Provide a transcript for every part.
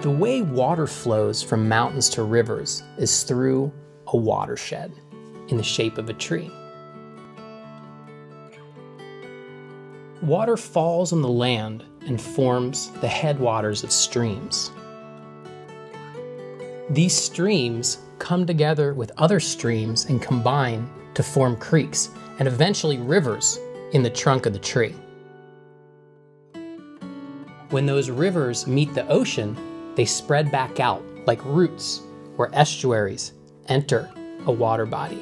The way water flows from mountains to rivers is through a watershed in the shape of a tree. Water falls on the land and forms the headwaters of streams. These streams come together with other streams and combine to form creeks and eventually rivers in the trunk of the tree. When those rivers meet the ocean, they spread back out like roots or estuaries enter a water body.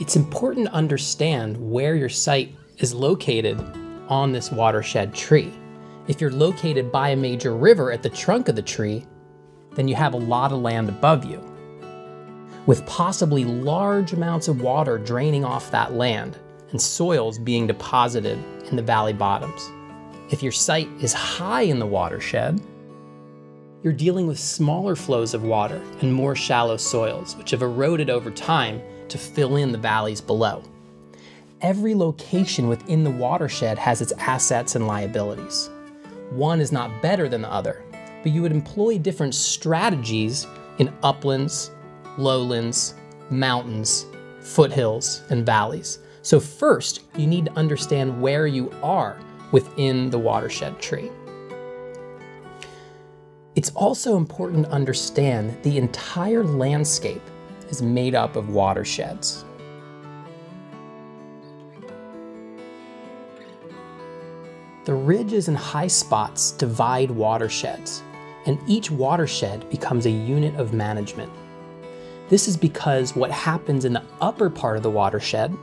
It's important to understand where your site is located on this watershed tree. If you're located by a major river at the trunk of the tree, then you have a lot of land above you, with possibly large amounts of water draining off that land and soils being deposited in the valley bottoms. If your site is high in the watershed, you're dealing with smaller flows of water and more shallow soils, which have eroded over time to fill in the valleys below. Every location within the watershed has its assets and liabilities. One is not better than the other, but you would employ different strategies in uplands, lowlands, mountains, foothills, and valleys. So first, you need to understand where you are within the watershed tree. It's also important to understand the entire landscape is made up of watersheds. The ridges and high spots divide watersheds, and each watershed becomes a unit of management. This is because what happens in the upper part of the watershed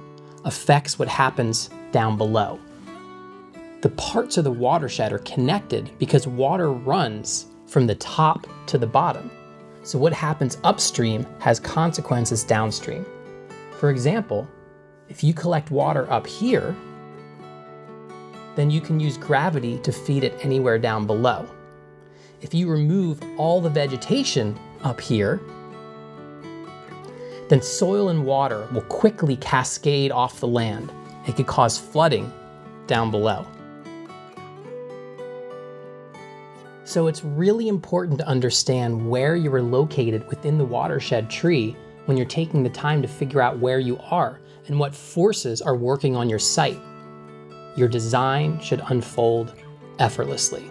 affects what happens down below. The parts of the watershed are connected because water runs from the top to the bottom. So what happens upstream has consequences downstream. For example, if you collect water up here, then you can use gravity to feed it anywhere down below. If you remove all the vegetation up here, then soil and water will quickly cascade off the land. It could cause flooding down below. So it's really important to understand where you are located within the watershed tree when you're taking the time to figure out where you are and what forces are working on your site. Your design should unfold effortlessly.